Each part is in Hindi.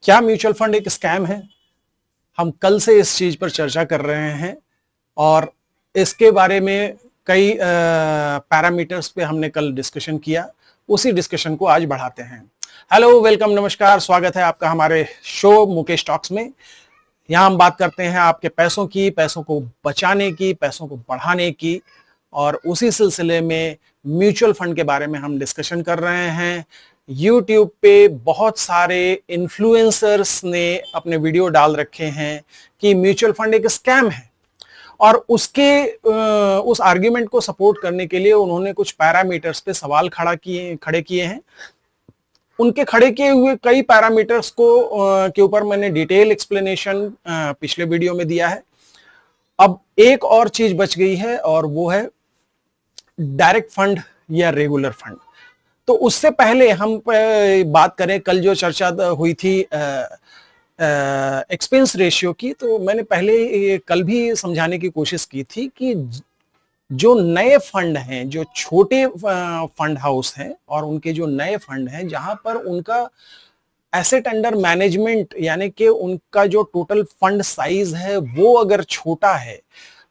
क्या म्यूचुअल फंड एक स्कैम है? हम कल से इस चीज पर चर्चा कर रहे हैं और इसके बारे में कई पैरामीटर्स पे हमने कल डिस्कशन किया। उसी डिस्कशन को आज बढ़ाते हैं। हेलो, वेलकम, नमस्कार, स्वागत है आपका हमारे शो मुकेश टॉक्स में। यहाँ हम बात करते हैं आपके पैसों की, पैसों को बचाने की, पैसों को बढ़ाने की, और उसी सिलसिले में म्यूचुअल फंड के बारे में हम डिस्कशन कर रहे हैं। YouTube पे बहुत सारे इन्फ्लुएंसर्स ने अपने वीडियो डाल रखे हैं कि म्यूचुअल फंड एक स्कैम है, और उस आर्ग्यूमेंट को सपोर्ट करने के लिए उन्होंने कुछ पैरामीटर्स पे सवाल खड़े किए हैं। उनके खड़े किए हुए कई पैरामीटर्स के ऊपर मैंने डिटेल एक्सप्लेनेशन पिछले वीडियो में दिया है। अब एक और चीज बच गई है और वो है डायरेक्ट फंड या रेगुलर फंड। तो उससे पहले हम बात करें, कल जो चर्चा हुई थी एक्सपेंस रेशियो की, तो मैंने पहले कल भी समझाने की कोशिश की थी कि जो नए फंड हैं, जो छोटे फंड हाउस हैं और उनके जो नए फंड हैं जहां पर उनका एसेट अंडर मैनेजमेंट यानी कि उनका जो टोटल फंड साइज है वो अगर छोटा है,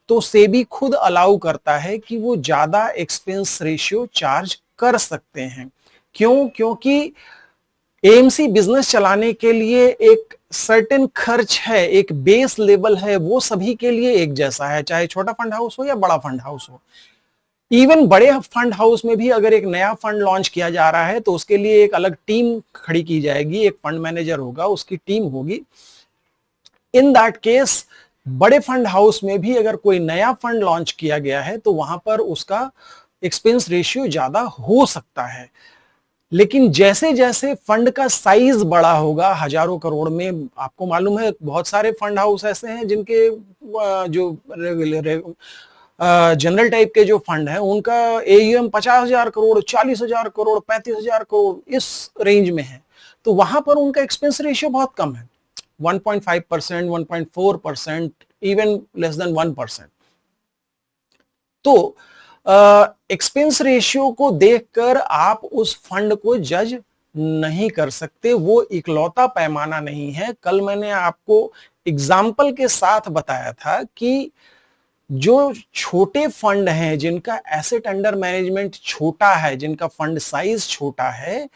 तो सेबी खुद अलाउ करता है कि वो ज्यादा एक्सपेंस रेशियो चार्ज कर सकते हैं। क्यों? क्योंकि एएमसी बिजनेस चलाने के लिए एक सर्टेन खर्च है, एक बेस लेवल है, वो सभी के लिए एक जैसा है, चाहे छोटा फंड हाउस हो या बड़ा फंड हाउस हो। इवन बड़े फंड हाउस में भी अगर एक नया फंड लॉन्च किया जा रहा है तो उसके लिए एक अलग टीम खड़ी की जाएगी, एक फंड मैनेजर होगा, उसकी टीम होगी। इन दैट केस बड़े फंड हाउस में भी अगर कोई नया फंड लॉन्च किया गया है तो वहां पर उसका एक्सपेंस रेशियो ज्यादा हो सकता है। लेकिन जैसे जैसे फंड का साइज बड़ा होगा, हजारों करोड़ में, आपको मालूम है बहुत सारे फंड हाउस ऐसे हैं जिनके जो जनरल टाइप के जो फंड है उनका एयूएम 50,000 करोड़, 40,000 करोड़, 35,000 करोड़, इस रेंज में है। तो वहां पर उनका एक्सपेंस रेशियो बहुत कम है, 1.5%, 1.4%, इवन लेस देन 1%। तो एक्सपेंस रेशियो को देखकर आप उस फंड को जज नहीं कर सकते, वो इकलौता पैमाना नहीं है। कल मैंने आपको एग्जाम्पल के साथ बताया था कि जो छोटे फंड हैं, जिनका एसेट अंडर मैनेजमेंट छोटा है, जिनका फंड साइज छोटा है,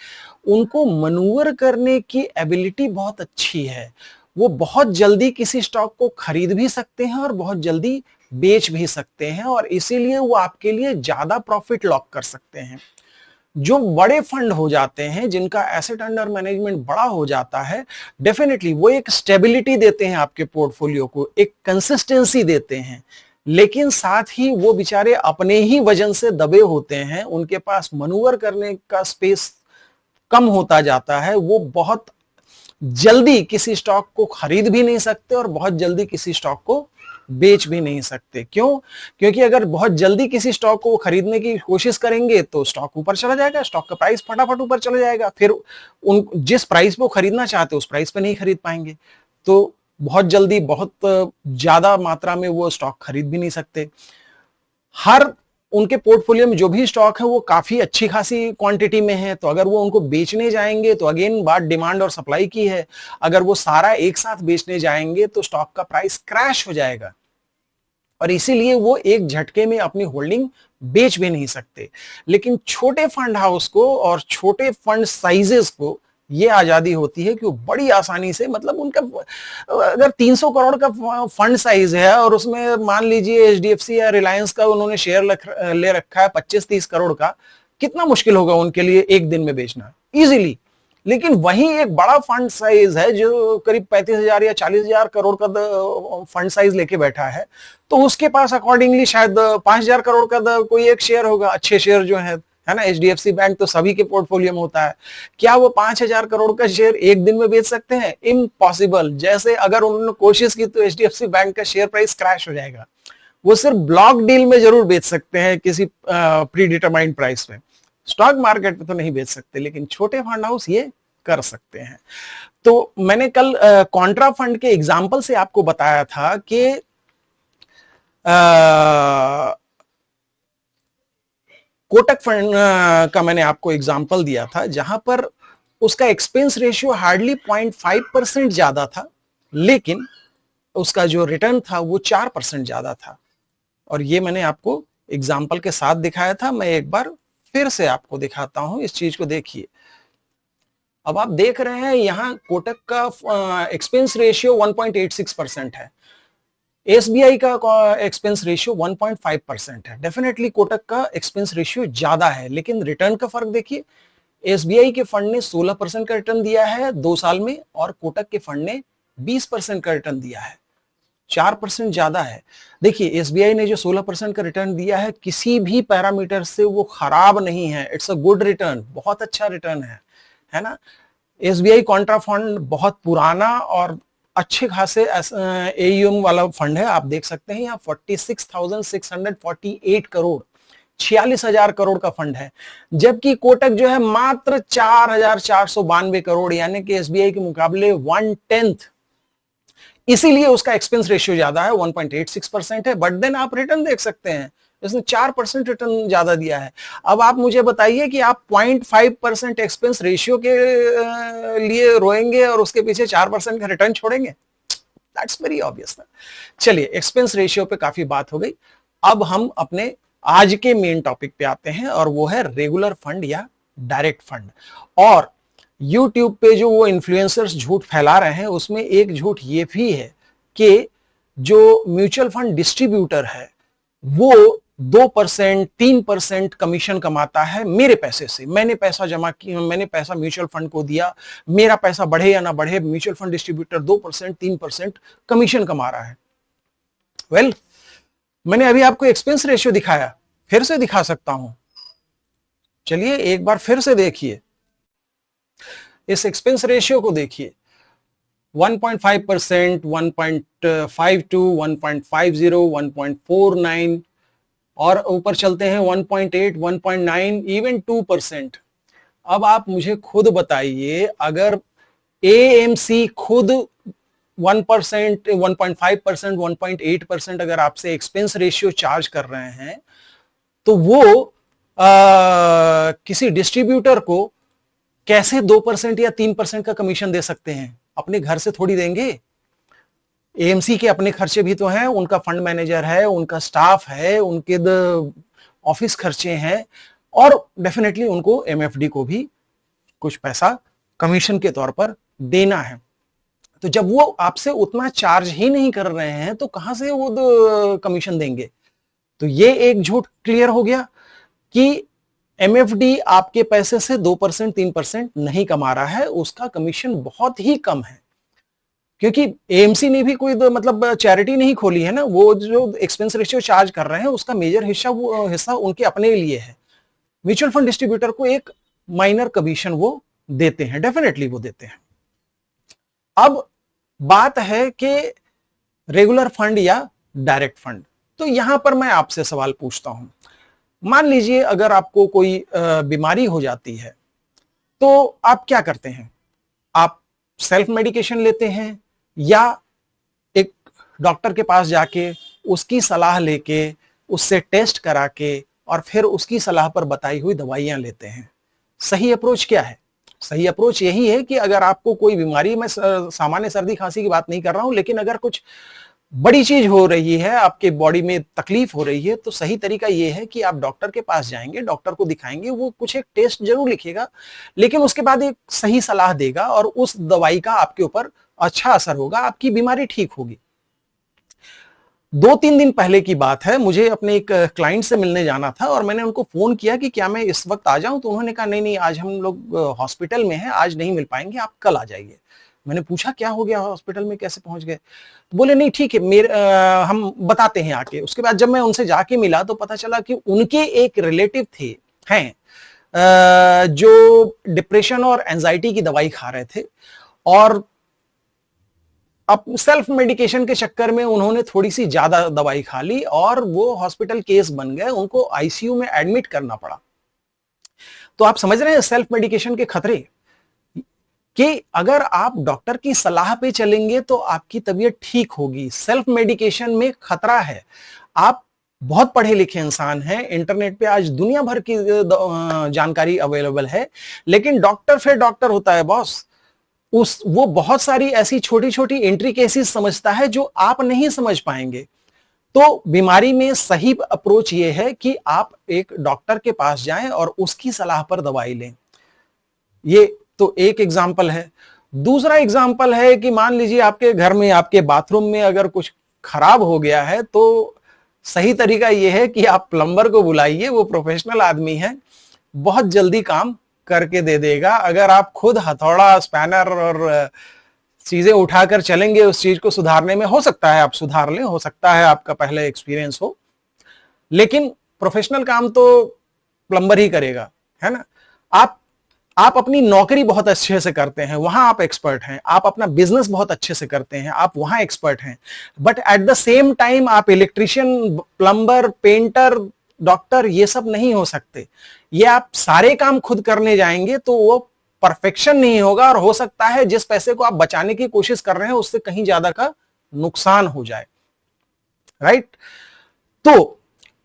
उनको मनूवर करने की एबिलिटी बहुत अच्छी है। वो बहुत जल्दी किसी स्टॉक को खरीद भी सकते हैं और बहुत जल्दी बेच भी सकते हैं, और इसीलिए वो आपके लिए ज्यादा प्रॉफिट लॉक कर सकते हैं। जो बड़े फंड हो जाते हैं, जिनका एसेट अंडर मैनेजमेंट बड़ा हो जाता है, डेफिनेटली वो एक स्टेबिलिटी देते हैं आपके पोर्टफोलियो को, एक कंसिस्टेंसी देते हैं, लेकिन साथ ही वो बेचारे अपने ही वजन से दबे होते हैं, उनके पास मनूवर करने का स्पेस कम होता जाता है। वो बहुत जल्दी किसी स्टॉक को खरीद भी नहीं सकते और बहुत जल्दी किसी स्टॉक को बेच भी नहीं सकते। क्यों? क्योंकि अगर बहुत जल्दी किसी स्टॉक को खरीदने की कोशिश करेंगे तो स्टॉक ऊपर चला जाएगा, स्टॉक का प्राइस फटाफट ऊपर चला जाएगा, फिर उन जिस प्राइस पे वो खरीदना चाहते उस प्राइस पे नहीं खरीद पाएंगे, तो बहुत जल्दी बहुत ज्यादा मात्रा में वो स्टॉक खरीद भी नहीं सकते। हर उनके पोर्टफोलियो में जो भी स्टॉक है वो काफी अच्छी खासी क्वांटिटी में है, तो अगर वो उनको बेचने जाएंगे तो अगेन बात डिमांड और सप्लाई की है। अगर वो सारा एक साथ बेचने जाएंगे तो स्टॉक का प्राइस क्रैश हो जाएगा, और इसीलिए वो एक झटके में अपनी होल्डिंग बेच भी नहीं सकते। लेकिन छोटे फंड हाउस को और छोटे फंड साइजेस को ये आजादी होती है कि वो बड़ी आसानी से, मतलब उनका अगर 300 करोड़ का फंड साइज है और उसमें मान लीजिए एचडीएफसी या रिलायंस का उन्होंने शेयर ले रखा है 25-30 करोड़ का, कितना मुश्किल होगा उनके लिए एक दिन में बेचना इजीली। लेकिन वहीं एक बड़ा फंड साइज है जो करीब 35,000 या 40,000 करोड़ का फंड साइज लेके बैठा है, तो उसके पास अकॉर्डिंगली शायद 5,000 करोड़ का कोई एक शेयर होगा, अच्छे शेयर जो है ना। एचडीएफसी बैंक तो सभी के पोर्टफोलियो में होता है। क्या वो 5,000 करोड़ का शेयर एक दिन में बेच सकते हैं? इम्पॉसिबल। जैसे अगर उन्होंने कोशिश की तो एचडीएफसी बैंक का शेयर प्राइस क्रैश हो जाएगा। वो सिर्फ ब्लॉक डील में जरूर बेच सकते हैं किसी प्री डिटरमाइंड प्राइस पे, स्टॉक मार्केट में तो नहीं बेच सकते, लेकिन छोटे फंड हाउस ये कर सकते हैं। तो मैंने कल कॉन्ट्रा फंड के एग्जाम्पल से आपको बताया था कि कोटक फंड का मैंने आपको एग्जाम्पल दिया था, जहां पर उसका एक्सपेंस रेशियो हार्डली 0.5% ज्यादा था, लेकिन उसका जो रिटर्न था वो 4% ज्यादा था। और ये मैंने आपको एग्जाम्पल के साथ दिखाया था, मैं एक बार फिर से आपको दिखाता हूं, इस चीज को देखिए। अब आप देख रहे हैं यहां कोटक का एक्सपेंस रेशियो 1.86% है, एसबीआई का एक्सपेंस रेशियो 1.5% है। डेफिनेटली कोटक का एक्सपेंस रेशियो ज्यादा है, लेकिन रिटर्न का फर्क देखिए। एसबीआई के फंड ने 16% का रिटर्न दिया है 2 साल में, और कोटक के फंड ने 20% का रिटर्न दिया है, 4% ज्यादा है। देखिए एसबीआई ने जो 16% का रिटर्न दिया है, किसी भी पैरामीटर से वो खराब नहीं है, इट्स अ गुड रिटर्न, बहुत अच्छा रिटर्न है ना। एसबीआई कॉन्ट्रा फंड बहुत पुराना और अच्छे खासे एयूएम वाला फंड है। आप देख सकते हैं यहाँ 46,648 करोड़, 46,000 करोड़ का फंड है, जबकि कोटक जो है मात्र 4,492 करोड़, यानी कि एसबीआई के मुकाबले 1/10। इसीलिए उसका एक्सपेंस रेशियो ज्यादा है, 1.86% है। बट देन आप रिटर्न देख सकते हैं, इसने 4% रिटर्न ज्यादा दिया है। अब आप मुझे बताइए कि आप 0.5% एक्सपेंस रेशियो के लिए रोएंगे और उसके पीछे 4% का रिटर्न छोड़ेंगे? दैट्स वेरी ऑब्वियस ना। चलिए, एक्सपेंस रेशियो पे काफी बात हो गई। अब हम अपने आज के मेन टॉपिक पे आते हैं, और वो है रेगुलर फंड या डायरेक्ट फंड। और YouTube पे जो वो इन्फ्लुएंसर्स झूठ फैला रहे हैं, उसमें एक झूठ ये भी है कि जो म्यूचुअल फंड डिस्ट्रीब्यूटर है वो 2% 3% कमीशन कमाता है मेरे पैसे से। मैंने पैसा जमा किया, मैंने पैसा म्यूचुअल फंड को दिया, मेरा पैसा बढ़े या ना बढ़े, म्यूचुअल फंड डिस्ट्रीब्यूटर 2% 3% कमीशन कमा रहा है। वेल, मैंने अभी आपको एक्सपेंस रेशियो दिखाया, फिर से दिखा सकता हूं। चलिए एक बार फिर से देखिए, इस एक्सपेंस रेशियो को देखिए, 1.5%, 1.52, 1.50, 1.49, और ऊपर चलते हैं 1.8, 1.9, इवन 2%। अब आप मुझे खुद बताइए, अगर एएमसी खुद 1%, 1.5%, 1.8% अगर आपसे एक्सपेंस रेशियो चार्ज कर रहे हैं, तो वो किसी डिस्ट्रीब्यूटर को कैसे 2% या 3% का कमीशन दे सकते हैं? अपने घर से थोड़ी देंगे। एएमसी के अपने खर्चे भी तो हैं, उनका फंड मैनेजर है, उनका स्टाफ है, उनके ऑफिस खर्चे हैं, और डेफिनेटली उनको एमएफडी को भी कुछ पैसा कमीशन के तौर पर देना है। तो जब वो आपसे उतना चार्ज ही नहीं कर रहे हैं, तो कहां से वो कमीशन देंगे? तो ये एक झूठ क्लियर हो गया कि एमएफडी आपके पैसे से 2% 3% नहीं कमा रहा है, उसका कमीशन बहुत ही कम है। क्योंकि एएमसी ने भी कोई मतलब चैरिटी नहीं खोली है ना, वो जो एक्सपेंस रेशियो चार्ज कर रहे हैं उसका मेजर हिस्सा उनके अपने लिए है। म्यूचुअल फंड डिस्ट्रीब्यूटर को एक माइनर कमीशन वो देते हैं, डेफिनेटली वो देते हैं। अब बात है कि रेगुलर फंड या डायरेक्ट फंड। तो यहां पर मैं आपसे सवाल पूछता हूं, मान लीजिए अगर आपको कोई बीमारी हो जाती है, तो आप क्या करते हैं? आप सेल्फ मेडिकेशन लेते हैं, या एक डॉक्टर के पास जाके उसकी सलाह लेके, उससे टेस्ट करा के, और फिर उसकी सलाह पर बताई हुई दवाइयां लेते हैं? सही अप्रोच क्या है? सही अप्रोच यही है कि अगर आपको कोई बीमारी, मैं सामान्य सर्दी खांसी की बात नहीं कर रहा हूं, लेकिन अगर कुछ बड़ी चीज हो रही है, आपके बॉडी में तकलीफ हो रही है, तो सही तरीका यह है कि आप डॉक्टर के पास जाएंगे, डॉक्टर को दिखाएंगे, वो कुछ एक टेस्ट जरूर लिखेगा, लेकिन उसके बाद एक सही सलाह देगा, और उस दवाई का आपके ऊपर अच्छा असर होगा, आपकी बीमारी ठीक होगी। 2-3 दिन पहले की बात है, मुझे अपने एक क्लाइंट से मिलने जाना था, और मैंने उनको फोन किया कि क्या मैं इस वक्त आ जाऊं, तो उन्होंने कहा नहीं नहीं, आज हम लोग हॉस्पिटल में हैं, आज नहीं मिल पाएंगे, आप कल आ जाइए। मैंने पूछा क्या हो गया, हॉस्पिटल में कैसे पहुंच गए? तो बोले नहीं ठीक है, हम बताते हैं आके। उसके बाद जब मैं उनसे जाके मिला तो पता चला कि उनके एक रिलेटिव हैं जो डिप्रेशन और एंजाइटी की दवाई खा रहे थे, और अब सेल्फ मेडिकेशन के चक्कर में उन्होंने थोड़ी सी ज्यादा दवाई खा ली, और वो हॉस्पिटल केस बन गए, उनको आईसीयू में एडमिट करना पड़ा। तो आप समझ रहे हैं सेल्फ मेडिकेशन के खतरे, कि अगर आप डॉक्टर की सलाह पे चलेंगे तो आपकी तबीयत ठीक होगी। सेल्फ मेडिकेशन में खतरा है। आप बहुत पढ़े लिखे इंसान हैं, इंटरनेट पे आज दुनिया भर की जानकारी अवेलेबल है, लेकिन डॉक्टर फिर डॉक्टर होता है बॉस। वो बहुत सारी ऐसी छोटी छोटी एंट्री केसेस समझता है जो आप नहीं समझ पाएंगे। तो बीमारी में सही अप्रोच ये है कि आप एक डॉक्टर के पास जाएं और उसकी सलाह पर दवाई लें। ये तो एक एग्जाम्पल है। दूसरा एग्जाम्पल है कि मान लीजिए आपके घर में, आपके बाथरूम में अगर कुछ खराब हो गया है, तो सही तरीका यह है कि आप प्लम्बर को बुलाइए, वो प्रोफेशनल आदमी है, बहुत जल्दी काम करके दे देगा। अगर आप खुद हथौड़ा, स्पैनर और चीजें उठाकर चलेंगे उस चीज को सुधारने में, हो सकता है आप सुधार लें, हो सकता है आपका पहले एक्सपीरियंस हो, लेकिन प्रोफेशनल काम तो प्लम्बर ही करेगा, है ना। आप अपनी नौकरी बहुत अच्छे से करते हैं, वहां आप एक्सपर्ट हैं। आप अपना बिजनेस बहुत अच्छे से करते हैं, आप वहां एक्सपर्ट हैं। But at the same time आप इलेक्ट्रिशियन, प्लम्बर, पेंटर, डॉक्टर ये सब नहीं हो सकते। ये आप सारे काम खुद करने जाएंगे तो वो परफेक्शन नहीं होगा, और हो सकता है जिस पैसे को आप बचाने की कोशिश कर रहे हैं उससे कहीं ज्यादा का नुकसान हो जाए, राइट। तो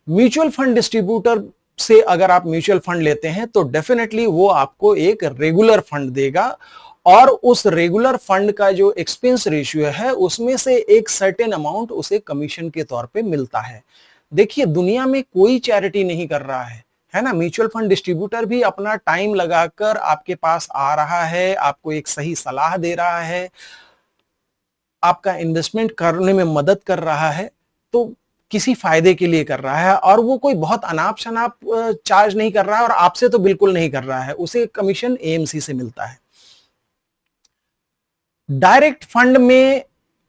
म्यूचुअल फंड डिस्ट्रीब्यूटर से अगर आप म्यूचुअल फंड लेते हैं तो डेफिनेटली वो आपको एक रेगुलर फंड देगा, और उस रेगुलर फंड का जो एक्सपेंस रेशियो है उसमें से एक सर्टेन अमाउंट उसे कमीशन के तौर पे मिलता है। देखिए, दुनिया में कोई चैरिटी नहीं कर रहा है ना। म्यूचुअल फंड डिस्ट्रीब्यूटर भी अपना टाइम लगाकर आपके पास आ रहा है, आपको एक सही सलाह दे रहा है, आपका इन्वेस्टमेंट करने में मदद कर रहा है, तो किसी फायदे के लिए कर रहा है, और वो कोई बहुत अनाप शनाप चार्ज नहीं कर रहा है, और आपसे तो बिल्कुल नहीं कर रहा है। उसे कमीशन एएमसी से मिलता है। डायरेक्ट फंड में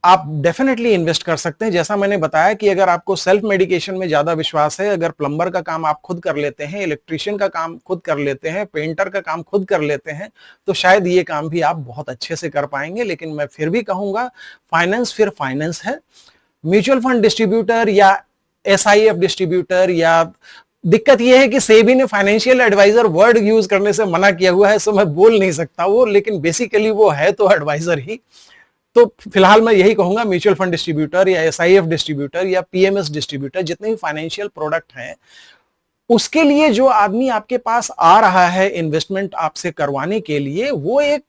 आप डेफिनेटली इन्वेस्ट कर सकते हैं। जैसा मैंने बताया कि अगर आपको सेल्फ मेडिकेशन में ज्यादा विश्वास है, अगर प्लम्बर का काम आप खुद कर लेते हैं, इलेक्ट्रिशियन का काम खुद कर लेते हैं, पेंटर का काम खुद कर लेते हैं, तो शायद ये काम भी आप बहुत अच्छे से कर पाएंगे। लेकिन मैं फिर भी कहूंगा, फाइनेंस फिर फाइनेंस है। म्यूचुअल फंड डिस्ट्रीब्यूटर या एसआईएफ डिस्ट्रीब्यूटर, या दिक्कत यह है कि सेबी ने फाइनेंशियल एडवाइजर वर्ड यूज करने से मना किया हुआ है, सो मैं बोल नहीं सकता वो, लेकिन बेसिकली वो है तो एडवाइजर ही। तो फिलहाल मैं यही कहूंगा, म्यूचुअल फंड डिस्ट्रीब्यूटर या एसआईएफ डिस्ट्रीब्यूटर या पीएमएस डिस्ट्रीब्यूटर, जितने भी फाइनेंशियल प्रोडक्ट हैं, उसके लिए जो आदमी आपके पास आ रहा है इन्वेस्टमेंट आपसे करवाने के लिए, वो एक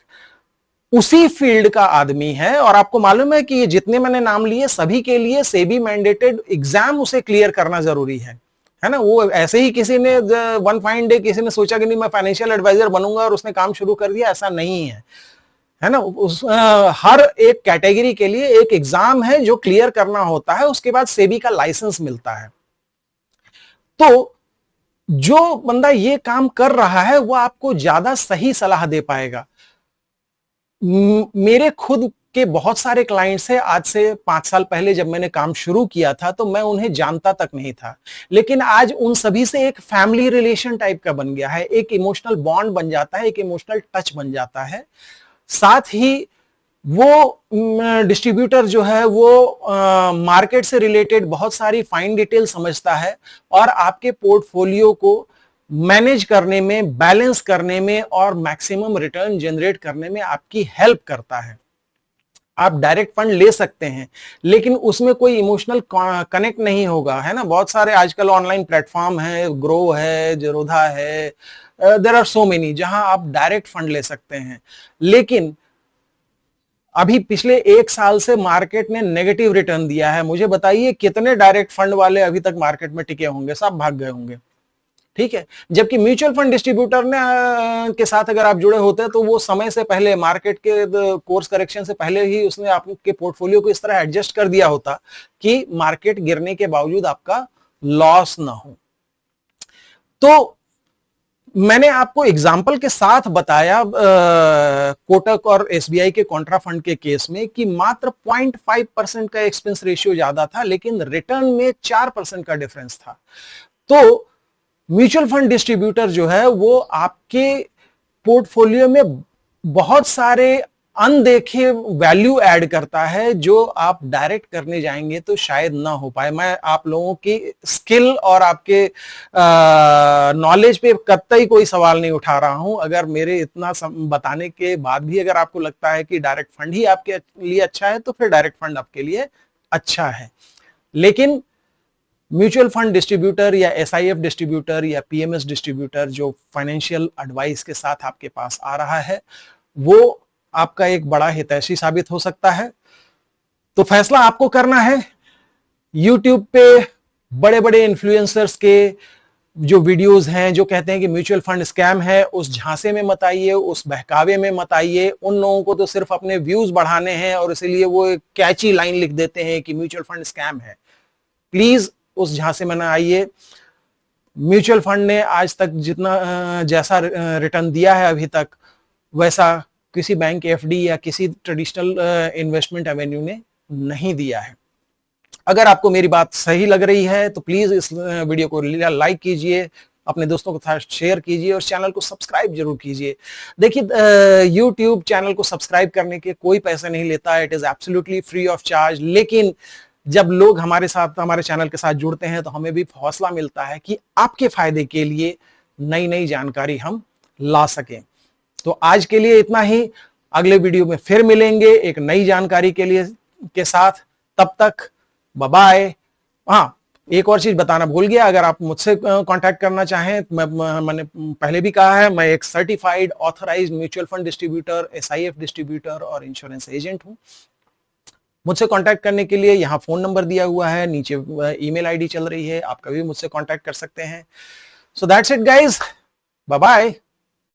उसी फील्ड का आदमी है। और आपको मालूम है कि ये जितने मैंने नाम लिए सभी के लिए सेबी मैंडेटेड एग्जाम उसे क्लियर करना जरूरी है ना। वो ऐसे ही किसी ने वन फाइन डे किसी ने सोचा कि नहीं मैं फाइनेंशियल एडवाइजर बनूंगा और उसने काम शुरू कर दिया, ऐसा नहीं है ना। हर एक कैटेगरी के लिए एक एग्जाम है जो क्लियर करना होता है, उसके बाद सेबी का लाइसेंस मिलता है। तो जो बंदा ये काम कर रहा है वो आपको ज्यादा सही सलाह दे पाएगा। मेरे खुद के बहुत सारे क्लाइंट्स हैं, आज से 5 साल पहले जब मैंने काम शुरू किया था तो मैं उन्हें जानता तक नहीं था, लेकिन आज उन सभी से एक फैमिली रिलेशन टाइप का बन गया है, एक इमोशनल बॉन्ड बन जाता है, एक इमोशनल टच बन जाता है। साथ ही वो डिस्ट्रीब्यूटर जो है वो मार्केट से रिलेटेड बहुत सारी फाइन डिटेल समझता है, और आपके पोर्टफोलियो को मैनेज करने में, बैलेंस करने में और मैक्सिमम रिटर्न जनरेट करने में आपकी हेल्प करता है। आप डायरेक्ट फंड ले सकते हैं, लेकिन उसमें कोई इमोशनल कनेक्ट नहीं होगा, है ना। बहुत सारे आजकल ऑनलाइन प्लेटफॉर्म है, ग्रो है, जेरोधा है, देयर आर सो मेनी, जहां आप डायरेक्ट फंड ले सकते हैं। लेकिन अभी पिछले 1 साल से मार्केट ने नेगेटिव रिटर्न दिया है। मुझे बताइए कितने डायरेक्ट फंड वाले अभी तक मार्केट में टिके होंगे? सब भाग गए होंगे, ठीक है। जबकि म्यूचुअल फंड डिस्ट्रीब्यूटर ने के साथ अगर आप जुड़े होते हैं तो वो समय से पहले, मार्केट के कोर्स करेक्शन से पहले ही उसने आपके पोर्टफोलियो को इस तरह एडजस्ट कर दिया होता कि मार्केट गिरने के बावजूद आपका लॉस ना हो। तो मैंने आपको एग्जाम्पल के साथ बताया कोटक और एसबीआई के कॉन्ट्रा फंड के केस में कि मात्र 0.5% का एक्सपेंस रेशियो ज्यादा था, लेकिन रिटर्न में 4% का डिफरेंस था। तो म्यूचुअल फंड डिस्ट्रीब्यूटर जो है वो आपके पोर्टफोलियो में बहुत सारे अनदेखे वैल्यू ऐड करता है, जो आप डायरेक्ट करने जाएंगे तो शायद ना हो पाए। मैं आप लोगों की स्किल और आपके नॉलेज पे कतई कोई सवाल नहीं उठा रहा हूं। अगर मेरे इतना बताने के बाद भी अगर आपको लगता है कि डायरेक्ट फंड ही आपके लिए अच्छा है, तो फिर डायरेक्ट फंड आपके लिए अच्छा है। लेकिन म्यूचुअल फंड डिस्ट्रीब्यूटर या एसआईएफ डिस्ट्रीब्यूटर या पीएमएस डिस्ट्रीब्यूटर जो फाइनेंशियल एडवाइस के साथ आपके पास आ रहा है, वो आपका एक बड़ा हितैषी साबित हो सकता है। तो फैसला आपको करना है। यूट्यूब पे बड़े बड़े इन्फ्लुएंसर्स के जो वीडियोस हैं जो कहते हैं कि म्यूचुअल फंड स्कैम है, उस झांसे में मत आइए, उस बहकावे में मत आइए। उन लोगों को तो सिर्फ अपने व्यूज बढ़ाने हैं और इसलिए वो एक कैची लाइन लिख देते हैं कि म्यूचुअल फंड स्कैम है। प्लीज उस झांसे में ना आइए। म्यूचुअल फंड ने आज तक जितना जैसा रिटर्न दिया है अभी तक, वैसा किसी बैंक एफडी या किसी ट्रेडिशनल इन्वेस्टमेंट एवेन्यू ने नहीं दिया है। अगर आपको मेरी बात सही लग रही है तो प्लीज इस वीडियो को लाइक कीजिए, अपने दोस्तों के साथ शेयर कीजिए और चैनल को सब्सक्राइब जरूर कीजिए। देखिए, यूट्यूब चैनल को सब्सक्राइब करने के कोई पैसे नहीं लेता, it is absolutely free of charge. लेकिन जब लोग हमारे साथ, हमारे चैनल के साथ जुड़ते हैं तो हमें भी हौसला मिलता है कि आपके फायदे के लिए नई नई जानकारी हम ला सकें। तो आज के लिए इतना ही। अगले वीडियो में फिर मिलेंगे एक नई जानकारी के साथ। तब तक बाय। हाँ, एक और चीज बताना भूल गया, अगर आप मुझसे कांटेक्ट करना चाहें, मैंने पहले भी कहा है, मैं एक certified authorised mutual fund distributor, SIF distributor और इंश्योरेंस एजेंट हूं। मुझसे कांटेक्ट करने के लिए यहाँ फोन नंबर दिया हुआ है, नीचे ईमेल आईडी चल रही है, आप कभी मुझसे कांटेक्ट कर सकते हैं। So that's it guys, bye bye.